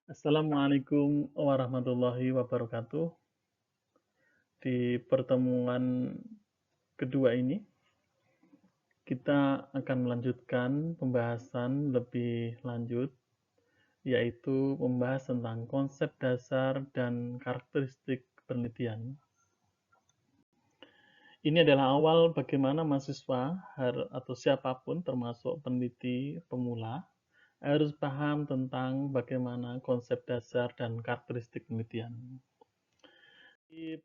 Assalamualaikum warahmatullahi wabarakatuh. Di pertemuan kedua ini, kita akan melanjutkan pembahasan lebih lanjut, yaitu membahas tentang konsep dasar dan karakteristik penelitian. Ini adalah awal bagaimana mahasiswa atau siapapun termasuk peneliti pemula harus paham tentang bagaimana konsep dasar dan karakteristik penelitian.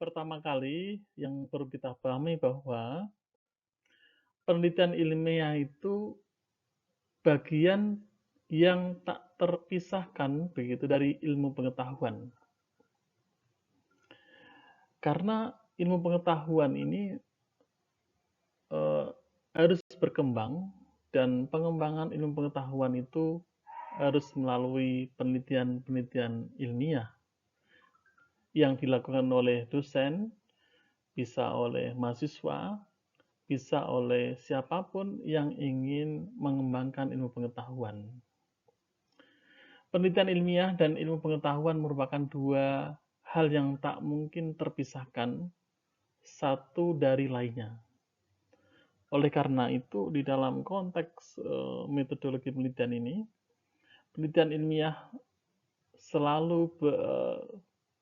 Pertama kali yang perlu kita pahami bahwa penelitian ilmiah itu bagian yang tak terpisahkan begitu dari ilmu pengetahuan. Karena ilmu pengetahuan ini harus berkembang dan pengembangan ilmu pengetahuan itu harus melalui penelitian-penelitian ilmiah yang dilakukan oleh dosen, bisa oleh mahasiswa, bisa oleh siapapun yang ingin mengembangkan ilmu pengetahuan. Penelitian ilmiah dan ilmu pengetahuan merupakan dua hal yang tak mungkin terpisahkan satu dari lainnya. Oleh karena itu, di dalam konteks metodologi penelitian ini, penelitian ilmiah selalu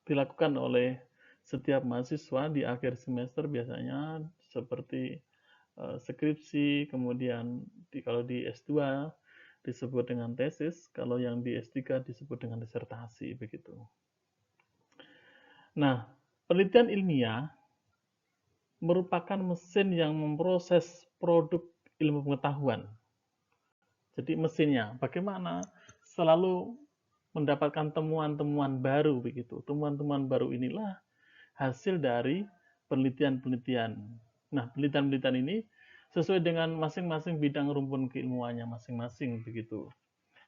dilakukan oleh setiap mahasiswa di akhir semester biasanya seperti skripsi, kemudian kalau di S2 disebut dengan tesis, kalau yang di S3 disebut dengan disertasi begitu. Nah, penelitian ilmiah merupakan mesin yang memproses produk ilmu pengetahuan. Jadi mesinnya, bagaimana selalu mendapatkan temuan-temuan baru begitu. Temuan-temuan baru inilah hasil dari penelitian-penelitian. Nah, penelitian-penelitian ini sesuai dengan masing-masing bidang rumpun keilmuannya masing-masing begitu.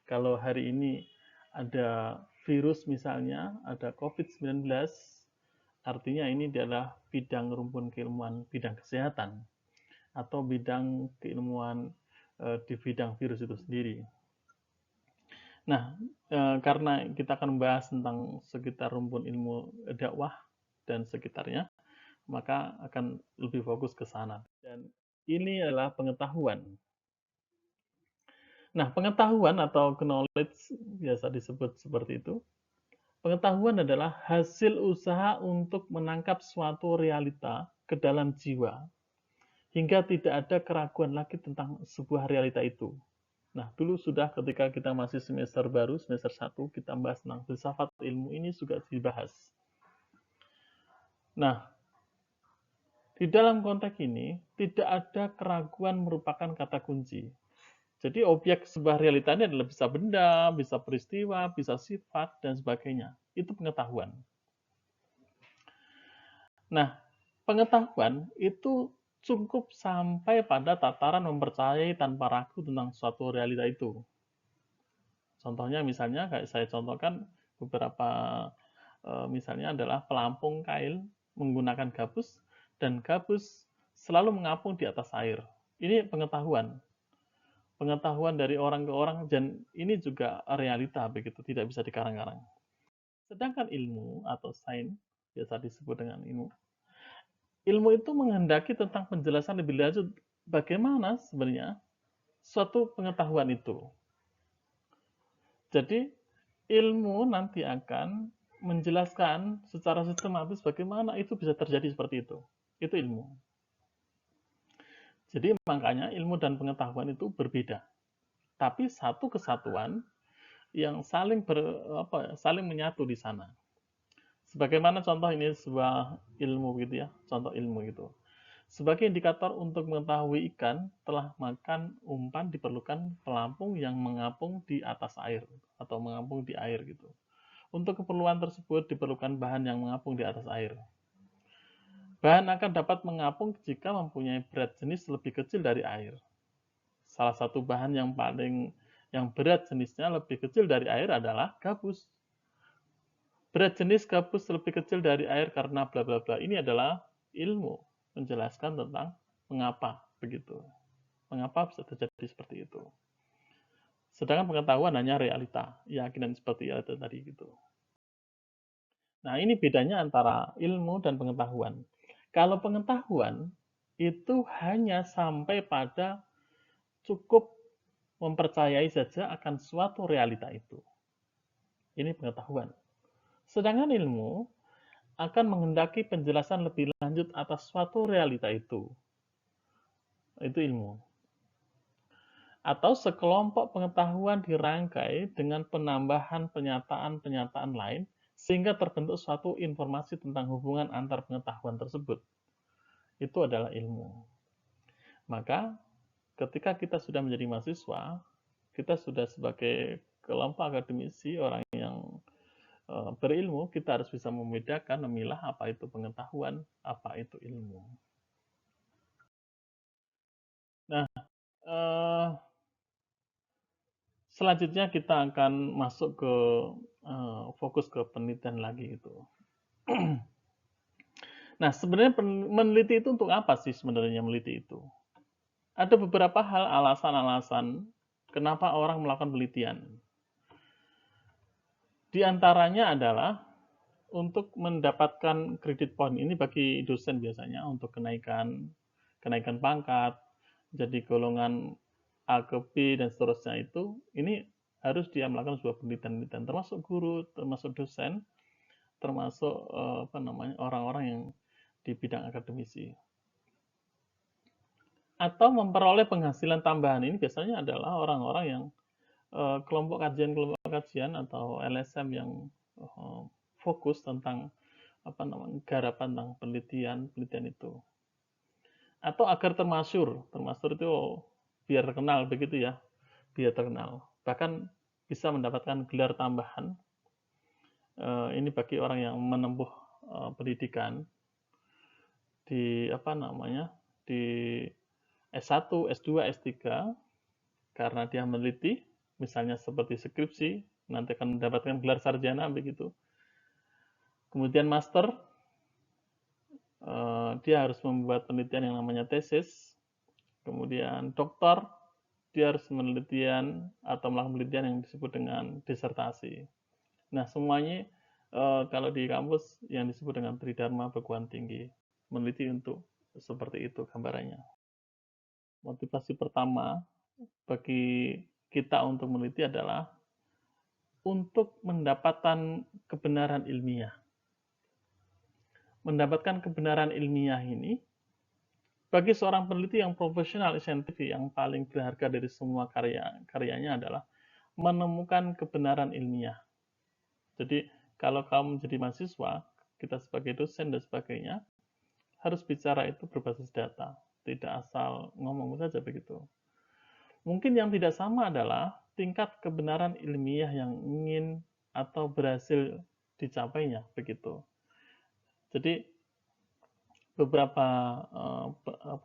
Kalau hari ini ada virus misalnya, ada COVID-19, artinya ini adalah bidang rumpun keilmuan bidang kesehatan atau bidang keilmuan di bidang virus itu sendiri. Nah, karena kita akan membahas tentang sekitar rumpun ilmu dakwah dan sekitarnya, maka akan lebih fokus ke sana. Dan ini adalah pengetahuan. Nah, pengetahuan atau knowledge biasa disebut seperti itu. Pengetahuan adalah hasil usaha untuk menangkap suatu realita ke dalam jiwa hingga tidak ada keraguan lagi tentang sebuah realita itu. Nah, dulu sudah ketika kita masih semester baru, semester 1, kita bahas tentang filsafat ilmu ini juga dibahas. Nah, di dalam konteks ini, tidak ada keraguan merupakan kata kunci. Jadi objek sebuah realita ini adalah bisa benda, bisa peristiwa, bisa sifat, dan sebagainya. Itu pengetahuan. Nah, pengetahuan itu cukup sampai pada tataran mempercayai tanpa ragu tentang suatu realita itu. Contohnya misalnya kayak saya contohkan beberapa misalnya adalah pelampung kail menggunakan gabus dan gabus selalu mengapung di atas air. Ini pengetahuan. Pengetahuan dari orang ke orang dan ini juga realita begitu, tidak bisa dikarang-karang. Sedangkan ilmu atau sains biasa disebut dengan ilmu. Ilmu itu menghendaki tentang penjelasan lebih lanjut bagaimana sebenarnya suatu pengetahuan itu. Jadi ilmu nanti akan menjelaskan secara sistematis bagaimana itu bisa terjadi seperti itu. Itu ilmu. Jadi makanya ilmu dan pengetahuan itu berbeda. Tapi satu kesatuan yang saling menyatu di sana. Sebagaimana contoh ini sebuah ilmu gitu ya, contoh ilmu gitu. Sebagai indikator untuk mengetahui ikan telah makan umpan diperlukan pelampung yang mengapung di atas air atau mengapung di air gitu. Untuk keperluan tersebut diperlukan bahan yang mengapung di atas air. Bahan akan dapat mengapung jika mempunyai berat jenis lebih kecil dari air. Salah satu bahan yang berat jenisnya lebih kecil dari air adalah gabus. Berat jenis gabus lebih kecil dari air karena bla bla bla. Ini adalah ilmu menjelaskan tentang mengapa begitu. Mengapa bisa terjadi seperti itu. Sedangkan pengetahuan hanya realita, keyakinan seperti itu tadi gitu. Nah, ini bedanya antara ilmu dan pengetahuan. Kalau pengetahuan itu hanya sampai pada cukup mempercayai saja akan suatu realita itu. Ini pengetahuan. Sedangkan ilmu akan menghendaki penjelasan lebih lanjut atas suatu realita itu. Itu ilmu. Atau sekelompok pengetahuan dirangkai dengan penambahan pernyataan-pernyataan lain sehingga terbentuk suatu informasi tentang hubungan antar pengetahuan tersebut. Itu adalah ilmu. Maka ketika kita sudah menjadi mahasiswa, kita sudah sebagai kelompok akademisi, orang yang berilmu, kita harus bisa membedakan, memilah apa itu pengetahuan, apa itu ilmu. Nah, selanjutnya kita akan masuk ke fokus ke penelitian lagi itu. Nah, sebenarnya meneliti itu untuk apa sih sebenarnya meneliti itu? Ada beberapa hal alasan-alasan kenapa orang melakukan penelitian. Di antaranya adalah untuk mendapatkan kredit point. Ini bagi dosen biasanya untuk kenaikan pangkat, jadi golongan A ke B dan seterusnya itu, ini harus dia melakukan sebuah penelitian, termasuk guru, termasuk dosen, termasuk orang-orang yang di bidang akademisi. Atau memperoleh penghasilan tambahan, ini biasanya adalah orang-orang yang kelompok kajian atau LSM yang fokus tentang garapan tentang penelitian itu. Atau agar termasyur itu biar terkenal begitu ya, biar terkenal. Bahkan bisa mendapatkan gelar tambahan. Ini bagi orang yang menempuh pendidikan di di S1, S2, S3 karena dia meneliti, misalnya seperti skripsi, nanti akan mendapatkan gelar sarjana begitu. Kemudian master, dia harus membuat penelitian yang namanya tesis. Kemudian doktor, dia harus penelitian atau melakukan penelitian yang disebut dengan disertasi. Nah, semuanya kalau di kampus yang disebut dengan Tridharma perguruan tinggi, meneliti untuk seperti itu gambarannya. Motivasi pertama bagi kita untuk meneliti adalah untuk mendapatkan kebenaran ilmiah. Mendapatkan kebenaran ilmiah ini, bagi seorang peneliti yang profesional saintifik yang paling berharga dari semua karyanya adalah menemukan kebenaran ilmiah. Jadi, kalau kamu menjadi mahasiswa, kita sebagai dosen dan sebagainya, harus bicara itu berbasis data, tidak asal ngomong saja begitu. Mungkin yang tidak sama adalah tingkat kebenaran ilmiah yang ingin atau berhasil dicapainya begitu. Jadi beberapa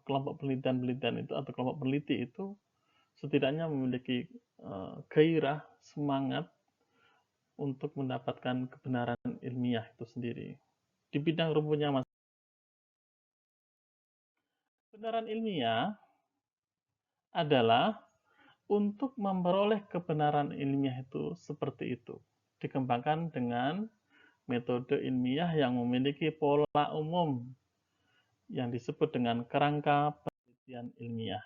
kelompok penelitian itu atau kelompok peneliti itu setidaknya memiliki gairah, semangat untuk mendapatkan kebenaran ilmiah itu sendiri. Di bidang rumputnya mas. Kebenaran ilmiah adalah untuk memperoleh kebenaran ilmiah itu seperti itu. Dikembangkan dengan metode ilmiah yang memiliki pola umum yang disebut dengan kerangka penelitian ilmiah.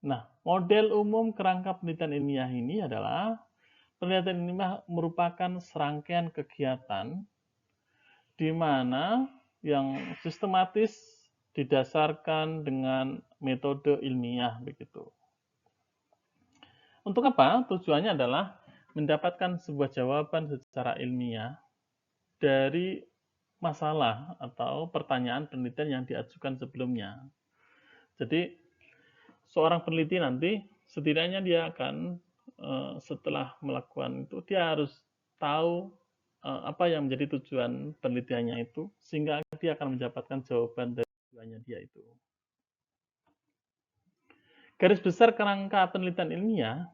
Nah, model umum kerangka penelitian ilmiah ini adalah penelitian ilmiah merupakan serangkaian kegiatan di mana yang sistematis didasarkan dengan metode ilmiah begitu. Untuk apa? Tujuannya adalah mendapatkan sebuah jawaban secara ilmiah dari masalah atau pertanyaan penelitian yang diajukan sebelumnya. Jadi, seorang peneliti nanti setidaknya dia akan setelah melakukan itu, dia harus tahu apa yang menjadi tujuan penelitiannya itu, sehingga dia akan mendapatkan jawaban dari tujuannya dia itu. Garis besar kerangka penelitian ilmiah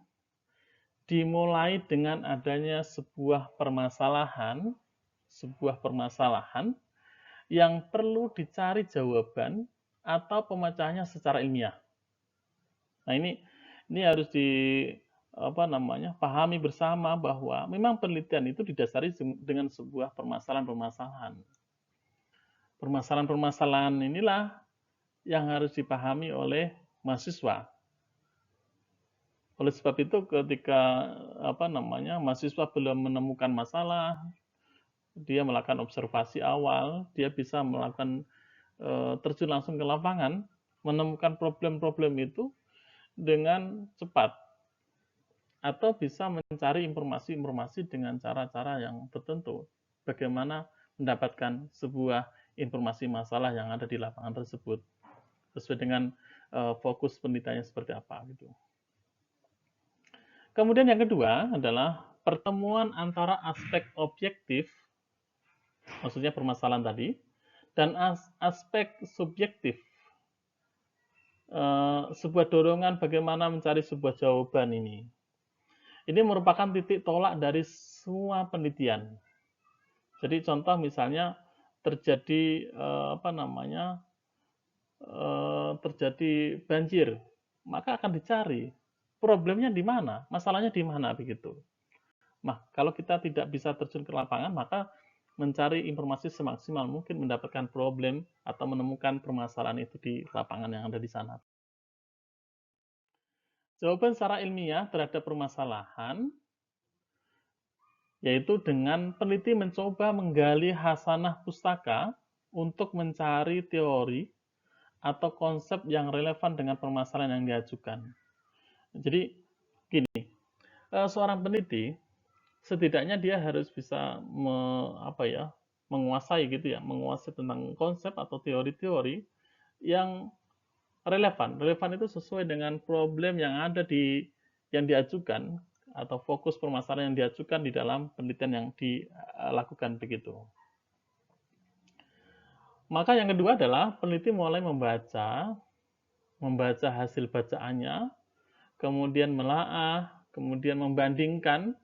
dimulai dengan adanya sebuah permasalahan yang perlu dicari jawaban atau pemecahannya secara ilmiah. Nah, Ini harus pahami bersama bahwa memang penelitian itu didasari dengan sebuah permasalahan-permasalahan. Permasalahan-permasalahan inilah yang harus dipahami oleh mahasiswa. Oleh sebab itu ketika mahasiswa belum menemukan masalah, dia melakukan observasi awal, dia bisa melakukan terjun langsung ke lapangan, menemukan problem-problem itu dengan cepat, atau bisa mencari informasi-informasi dengan cara-cara yang tertentu. Bagaimana mendapatkan sebuah informasi masalah yang ada di lapangan tersebut, sesuai dengan fokus penelitiannya seperti apa gitu. Kemudian yang kedua adalah pertemuan antara aspek objektif, maksudnya permasalahan tadi, dan aspek subjektif, sebuah dorongan bagaimana mencari sebuah jawaban ini. Ini merupakan titik tolak dari semua penelitian. Jadi contoh misalnya terjadi terjadi banjir, maka akan dicari problemnya di mana, masalahnya di mana begitu. Nah, kalau kita tidak bisa terjun ke lapangan, maka mencari informasi semaksimal mungkin mendapatkan problem atau menemukan permasalahan itu di lapangan yang ada di sana. Jawaban secara ilmiah terhadap permasalahan yaitu dengan peneliti mencoba menggali khasanah pustaka untuk mencari teori atau konsep yang relevan dengan permasalahan yang diajukan. Jadi gini, seorang peneliti setidaknya dia harus bisa menguasai menguasai tentang konsep atau teori-teori yang relevan. Relevan itu sesuai dengan problem yang ada yang diajukan atau fokus permasalahan yang diajukan di dalam penelitian yang dilakukan begitu. Maka yang kedua adalah peneliti mulai membaca hasil bacaannya, kemudian menelaah, kemudian membandingkan,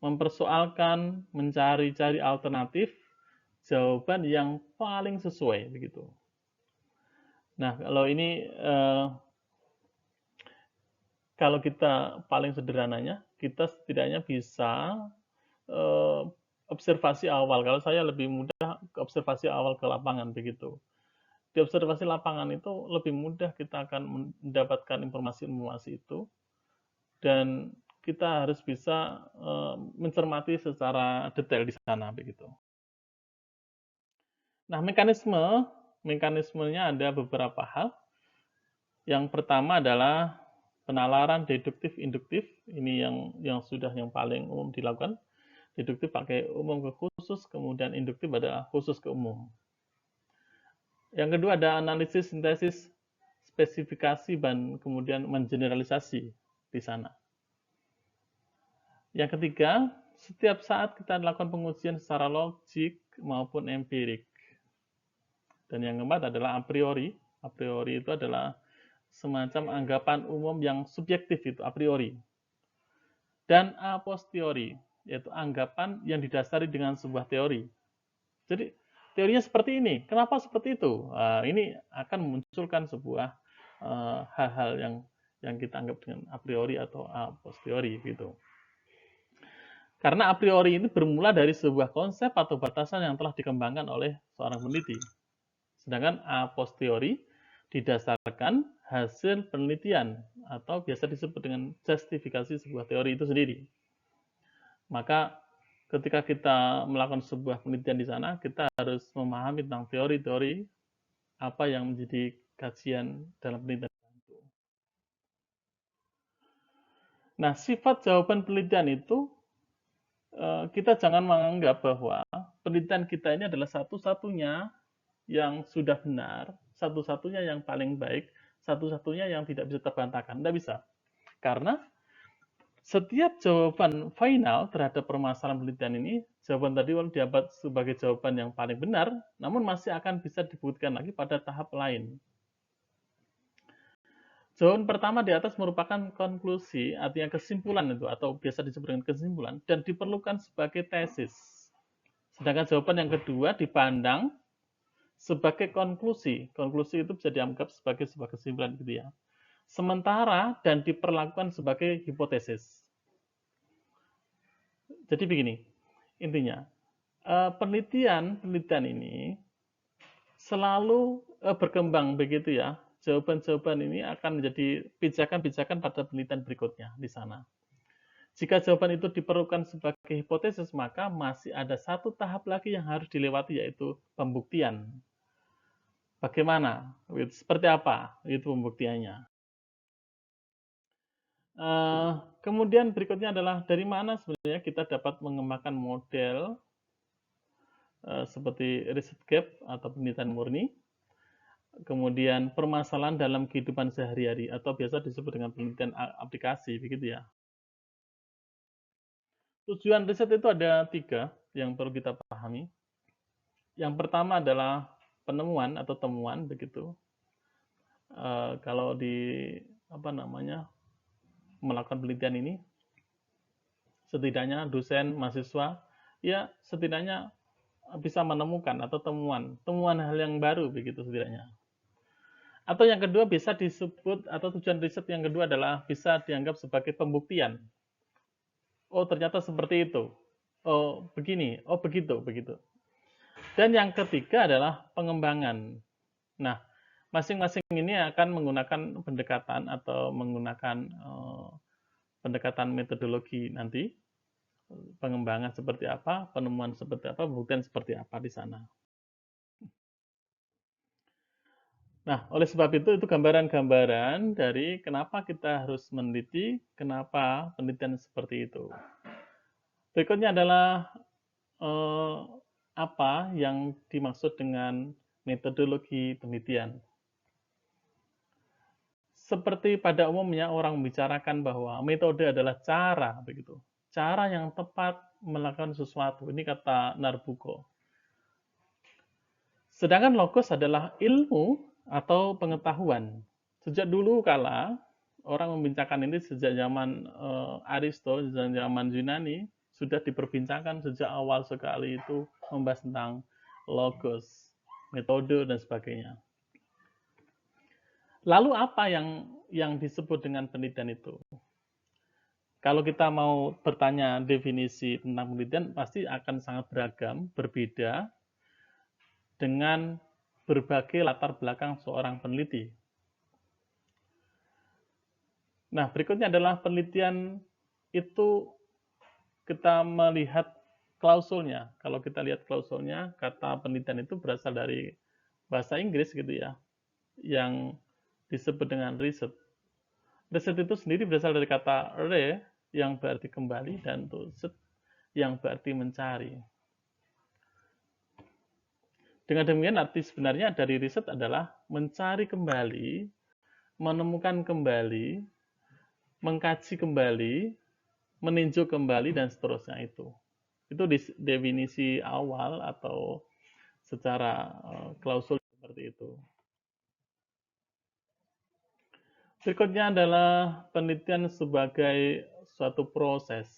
mempersoalkan, mencari-cari alternatif jawaban yang paling sesuai begitu. Nah, kalau ini kalau kita paling sederhananya, kita setidaknya bisa observasi awal. Kalau saya lebih mudah ke observasi awal ke lapangan begitu. Di observasi lapangan itu lebih mudah kita akan mendapatkan informasi-informasi itu, dan kita harus bisa mencermati secara detail di sana begitu. Nah, mekanismenya ada beberapa hal. Yang pertama adalah penalaran deduktif induktif. Ini yang paling umum dilakukan. Deduktif pakai umum ke khusus, kemudian induktif adalah khusus ke umum. Yang kedua ada analisis sintesis spesifikasi dan kemudian mengeneralisasi di sana. Yang ketiga, setiap saat kita lakukan pengujian secara logik maupun empirik. Dan yang keempat adalah a priori. A priori itu adalah semacam anggapan umum yang subjektif itu a priori. Dan a posteriori, yaitu anggapan yang didasari dengan sebuah teori. Jadi teorinya seperti ini. Kenapa seperti itu? Ini akan memunculkan sebuah hal-hal yang kita anggap dengan a priori atau a posteriori gitu. Karena a priori ini bermula dari sebuah konsep atau batasan yang telah dikembangkan oleh seorang peneliti. Sedangkan a posteriori didasarkan hasil penelitian atau biasa disebut dengan justifikasi sebuah teori itu sendiri. Maka ketika kita melakukan sebuah penelitian di sana, kita harus memahami tentang teori-teori apa yang menjadi kajian dalam penelitian itu. Nah, sifat jawaban penelitian itu kita jangan menganggap bahwa penelitian kita ini adalah satu-satunya yang sudah benar, satu-satunya yang paling baik, satu-satunya yang tidak bisa terbantahkan. Tidak bisa. Karena setiap jawaban final terhadap permasalahan penelitian ini, jawaban tadi dianggap sebagai jawaban yang paling benar, namun masih akan bisa dibuktikan lagi pada tahap lain. Jawaban pertama di atas merupakan konklusi, artinya kesimpulan itu, atau biasa disebut dengan kesimpulan, dan diperlukan sebagai tesis. Sedangkan jawaban yang kedua dipandang sebagai konklusi. Konklusi itu bisa dianggap sebagai sebuah kesimpulan gitu ya. sementara dan diperlakukan sebagai hipotesis. Jadi begini, intinya, penelitian ini selalu berkembang begitu ya. Jawaban-jawaban ini akan menjadi pijakan-pijakan pada penelitian berikutnya di sana. Jika jawaban itu diperlukan sebagai hipotesis, maka masih ada satu tahap lagi yang harus dilewati, yaitu pembuktian. Bagaimana? Seperti apa itu pembuktiannya? Kemudian berikutnya adalah dari mana sebenarnya kita dapat mengembangkan model seperti riset gap atau penelitian murni, kemudian permasalahan dalam kehidupan sehari-hari atau biasa disebut dengan penelitian aplikasi, begitu ya. Tujuan riset itu ada 3 yang perlu kita pahami. Yang pertama adalah penemuan atau temuan, begitu. Kalau di melakukan penelitian ini, setidaknya dosen, mahasiswa, ya setidaknya bisa menemukan atau temuan hal yang baru, begitu setidaknya. Atau yang kedua bisa disebut, atau tujuan riset yang kedua adalah bisa dianggap sebagai pembuktian. Oh, ternyata seperti itu. Oh, begini. Oh, begitu. Dan yang ketiga adalah pengembangan. Nah, masing-masing ini akan menggunakan pendekatan atau menggunakan pendekatan metodologi nanti. Pengembangan seperti apa, penemuan seperti apa, pembuktian seperti apa di sana. Nah, oleh sebab itu gambaran-gambaran dari kenapa kita harus meneliti, kenapa penelitian seperti itu. Berikutnya adalah apa yang dimaksud dengan metodologi penelitian. Seperti pada umumnya orang membicarakan bahwa metode adalah cara, begitu. Cara yang tepat melakukan sesuatu. Ini kata Narbuko. Sedangkan logos adalah ilmu atau pengetahuan. Sejak dulu kala, orang membincangkan ini sejak zaman Aristo, sejak zaman Yunani, sudah diperbincangkan sejak awal sekali itu membahas tentang logos, metode, dan sebagainya. Lalu apa yang disebut dengan penelitian itu? Kalau kita mau bertanya definisi tentang penelitian, pasti akan sangat beragam, berbeda, dengan berbagai latar belakang seorang peneliti. Nah, berikutnya adalah penelitian itu kita melihat klausulnya. Kalau kita lihat klausulnya, kata penelitian itu berasal dari bahasa Inggris gitu ya, yang disebut dengan riset. Riset itu sendiri berasal dari kata re, yang berarti kembali, dan set, yang berarti mencari. Dengan demikian arti sebenarnya dari riset adalah mencari kembali, menemukan kembali, mengkaji kembali, meninjau kembali, dan seterusnya itu. Itu definisi awal atau secara klausul seperti itu. Berikutnya adalah penelitian sebagai suatu proses.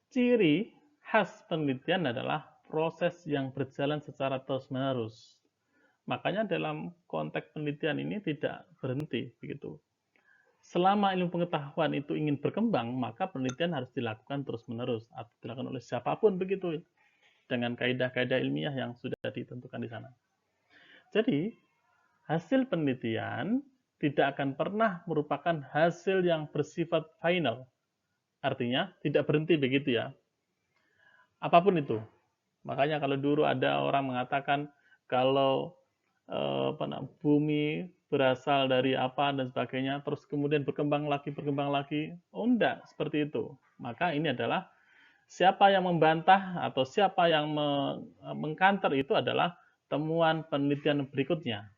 Ciri khas penelitian adalah proses yang berjalan secara terus-menerus. Makanya dalam konteks penelitian ini tidak berhenti, begitu. Selama ilmu pengetahuan itu ingin berkembang, maka penelitian harus dilakukan terus-menerus atau dilakukan oleh siapapun, begitu, dengan kaidah-kaidah ilmiah yang sudah ditentukan di sana. Jadi, hasil penelitian tidak akan pernah merupakan hasil yang bersifat final. Artinya, tidak berhenti, begitu ya. Apapun itu. Makanya kalau dulu ada orang mengatakan kalau bumi berasal dari apa dan sebagainya, terus kemudian berkembang lagi. Oh enggak, seperti itu. Maka ini adalah siapa yang membantah atau siapa yang mengkanter itu adalah temuan penelitian berikutnya.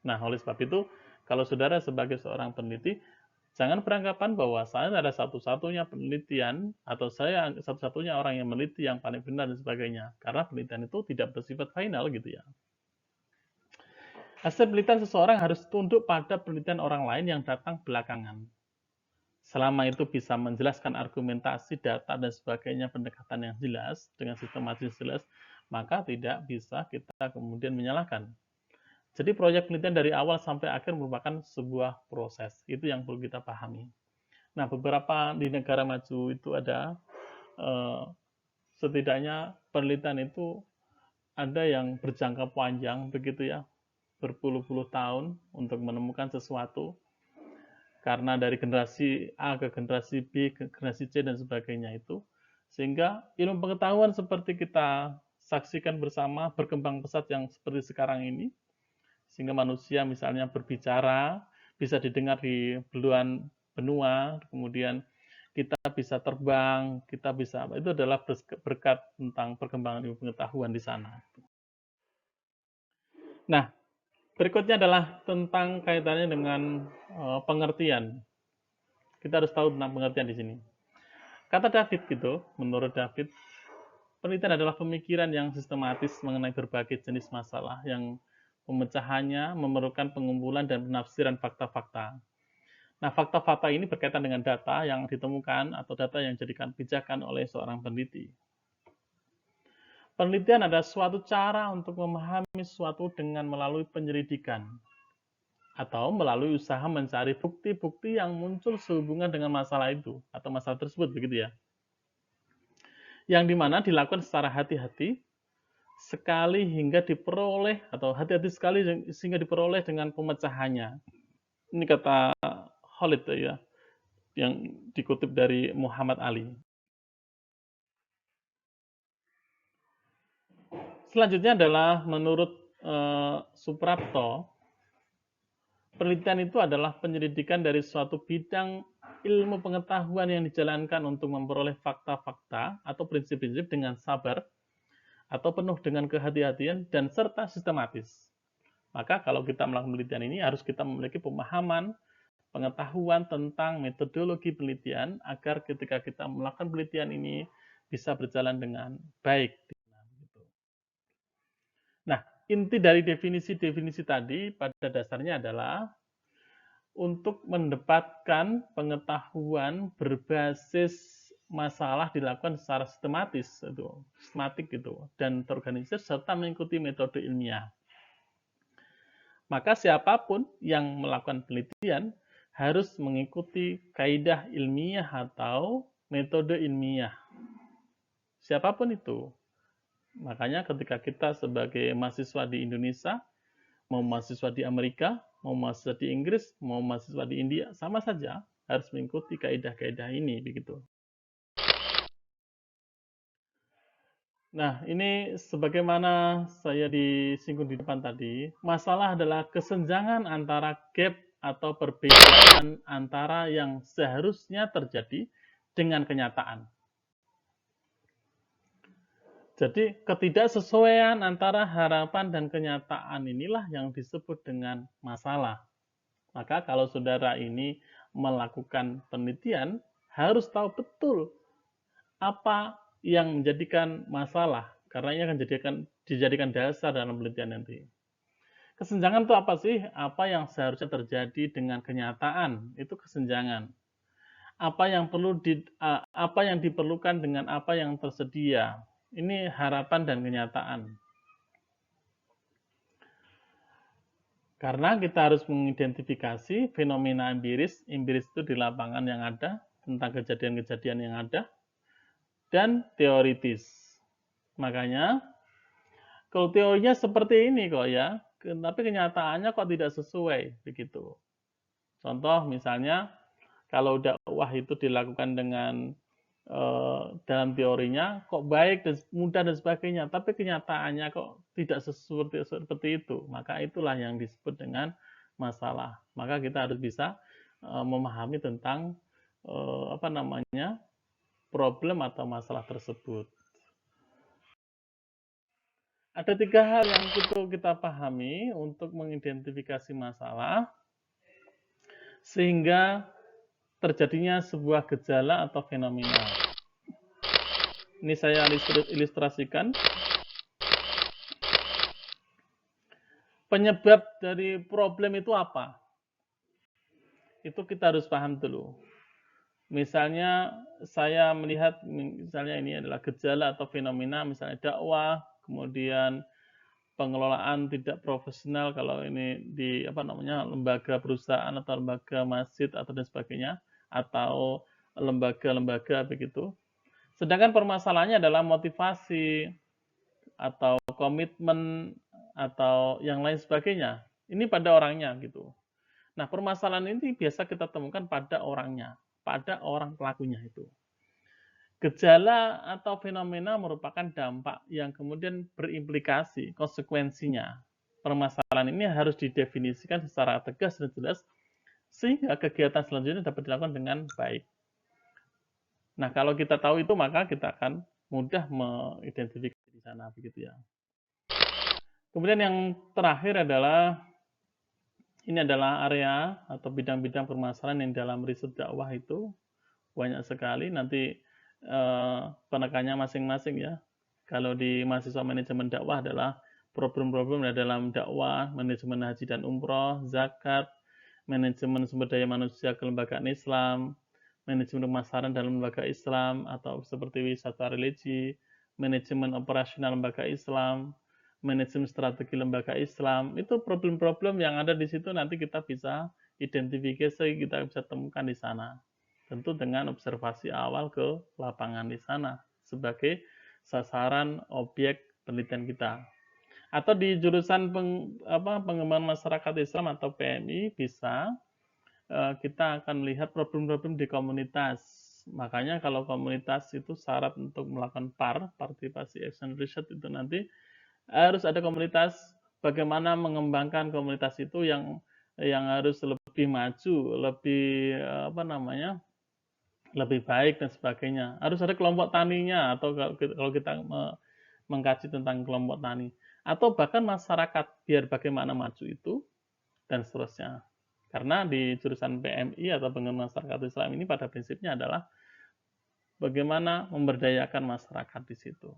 Nah, oleh sebab itu, kalau saudara sebagai seorang peneliti, jangan beranggapan bahwa saya ada satu-satunya penelitian atau saya satu-satunya orang yang meneliti yang paling benar dan sebagainya. Karena penelitian itu tidak bersifat final gitu ya. Hasil penelitian seseorang harus tunduk pada penelitian orang lain yang datang belakangan. Selama itu bisa menjelaskan argumentasi, data, dan sebagainya, pendekatan yang jelas, dengan sistematis jelas, maka tidak bisa kita kemudian menyalahkan. Jadi proyek penelitian dari awal sampai akhir merupakan sebuah proses. Itu yang perlu kita pahami. Nah, beberapa di negara maju itu ada setidaknya penelitian itu ada yang berjangka panjang begitu ya, berpuluh-puluh tahun untuk menemukan sesuatu karena dari generasi A ke generasi B ke generasi C dan sebagainya itu, sehingga ilmu pengetahuan seperti kita saksikan bersama berkembang pesat yang seperti sekarang ini, sehingga manusia misalnya berbicara bisa didengar di belahan benua, kemudian kita bisa terbang, kita bisa itu adalah berkat tentang perkembangan ilmu pengetahuan di sana. Nah, berikutnya adalah tentang kaitannya dengan pengertian. Kita harus tahu tentang pengertian di sini. Kata David gitu, menurut David, penelitian adalah pemikiran yang sistematis mengenai berbagai jenis masalah yang pemecahannya memerlukan pengumpulan dan penafsiran fakta-fakta. Nah, fakta-fakta ini berkaitan dengan data yang ditemukan atau data yang dijadikan pijakan oleh seorang peneliti. Penelitian adalah suatu cara untuk memahami sesuatu dengan melalui penyelidikan atau melalui usaha mencari bukti-bukti yang muncul sehubungan dengan masalah itu atau masalah tersebut begitu ya. Yang dimana dilakukan secara hati-hati sekali hingga diperoleh atau hati-hati sekali sehingga diperoleh dengan pemecahannya. Ini kata Khalid ya, yang dikutip dari Muhammad Ali. Selanjutnya adalah menurut Suprapto, penelitian itu adalah penyelidikan dari suatu bidang ilmu pengetahuan yang dijalankan untuk memperoleh fakta-fakta atau prinsip-prinsip dengan sabar atau penuh dengan kehati-hatian dan serta sistematis. Maka kalau kita melakukan penelitian ini harus kita memiliki pemahaman, pengetahuan tentang metodologi penelitian agar ketika kita melakukan penelitian ini bisa berjalan dengan baik. Nah, inti dari definisi-definisi tadi pada dasarnya adalah untuk mendapatkan pengetahuan berbasis masalah dilakukan secara sistematik gitu, dan terorganisir serta mengikuti metode ilmiah. Maka siapapun yang melakukan penelitian harus mengikuti kaidah ilmiah atau metode ilmiah. Siapapun itu. Makanya ketika kita sebagai mahasiswa di Indonesia, mau mahasiswa di Amerika, mau mahasiswa di Inggris, mau mahasiswa di India, sama saja harus mengikuti kaidah-kaidah ini begitu. Nah, ini sebagaimana saya disinggung di depan tadi, masalah adalah kesenjangan antara gap atau perbedaan antara yang seharusnya terjadi dengan kenyataan. Jadi ketidaksesuaian antara harapan dan kenyataan inilah yang disebut dengan masalah. Maka kalau saudara ini melakukan penelitian, harus tahu betul apa yang menjadikan masalah, karena ini akan dijadikan dasar dalam penelitian nanti. Kesenjangan itu apa sih? Apa yang seharusnya terjadi dengan kenyataan, itu kesenjangan. Apa yang apa yang diperlukan dengan apa yang tersedia. Ini harapan dan kenyataan. Karena kita harus mengidentifikasi fenomena empiris itu di lapangan yang ada, tentang kejadian-kejadian yang ada, dan teoritis. Makanya, kalau teorinya seperti ini kok ya, tapi kenyataannya kok tidak sesuai, begitu. Contoh misalnya, kalau dakwah itu dilakukan dengan dalam teorinya kok baik dan mudah dan sebagainya, tapi kenyataannya kok tidak seperti itu, maka itulah yang disebut dengan masalah. Maka kita harus bisa memahami tentang problem atau masalah tersebut. Ada 3 hal yang kita pahami untuk mengidentifikasi masalah sehingga terjadinya sebuah gejala atau fenomena. Ini saya ilustrasikan. Penyebab dari problem itu apa? Itu kita harus paham dulu. Misalnya saya melihat misalnya ini adalah gejala atau fenomena misalnya dakwah, kemudian pengelolaan tidak profesional kalau ini di lembaga perusahaan atau lembaga masjid atau dan sebagainya, atau lembaga-lembaga begitu. Sedangkan permasalahannya adalah motivasi atau komitmen atau yang lain sebagainya. Ini pada orangnya gitu. Nah, permasalahan ini biasa kita temukan pada orangnya, pada orang pelakunya itu. Gejala atau fenomena merupakan dampak yang kemudian berimplikasi, konsekuensinya. Permasalahan ini harus didefinisikan secara tegas dan jelas sehingga kegiatan selanjutnya dapat dilakukan dengan baik. Nah, kalau kita tahu itu maka kita akan mudah mengidentifikasi di sana begitu ya. Kemudian yang terakhir adalah ini adalah area atau bidang-bidang permasalahan yang dalam riset dakwah itu banyak sekali, nanti penekannya masing-masing ya. Kalau di mahasiswa manajemen dakwah adalah problem-problem dalam dakwah, manajemen haji dan umroh, zakat, manajemen sumber daya manusia kelembagaan Islam, manajemen pemasaran dalam lembaga Islam atau seperti wisata religi, manajemen operasional lembaga Islam, manajemen strategi lembaga Islam. Itu problem-problem yang ada di situ nanti kita bisa identifikasi, kita bisa temukan di sana. Tentu dengan observasi awal ke lapangan di sana sebagai sasaran objek penelitian kita. Atau di jurusan pengembangan masyarakat Islam atau PMI bisa kita akan melihat problem-problem di komunitas. Makanya kalau komunitas itu syarat untuk melakukan participasi action research itu nanti harus ada komunitas, bagaimana mengembangkan komunitas itu yang harus lebih maju, lebih lebih baik dan sebagainya. Harus ada kelompok taninya atau kalau kita mengkaji tentang kelompok tani atau bahkan masyarakat biar bagaimana maju itu dan seterusnya. Karena di jurusan PMI atau pengembangan masyarakat Islam ini pada prinsipnya adalah bagaimana memberdayakan masyarakat di situ.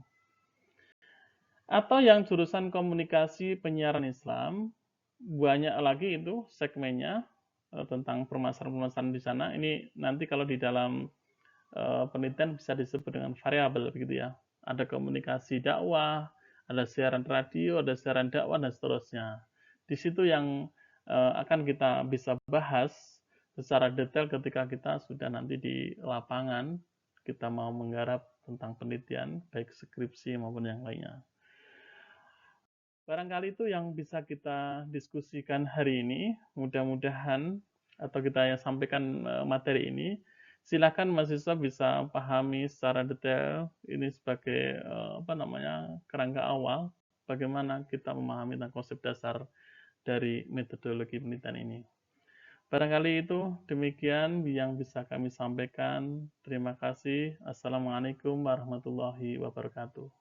Atau yang jurusan komunikasi penyiaran Islam, banyak lagi itu segmennya tentang permasalahan-permasalahan di sana. Ini nanti kalau di dalam penelitian bisa disebut dengan variabel begitu ya. Ada komunikasi dakwah, ada siaran radio, ada siaran dakwah dan seterusnya. Di situ yang akan kita bisa bahas secara detail ketika kita sudah nanti di lapangan, kita mau menggarap tentang penelitian, baik skripsi maupun yang lainnya. Barangkali itu yang bisa kita diskusikan hari ini. Mudah-mudahan atau kita sampaikan materi ini, silakan mahasiswa bisa pahami secara detail ini sebagai kerangka awal bagaimana kita memahami tentang konsep dasar dari metodologi penelitian ini. Barangkali itu demikian yang bisa kami sampaikan. Terima kasih. Assalamualaikum warahmatullahi wabarakatuh.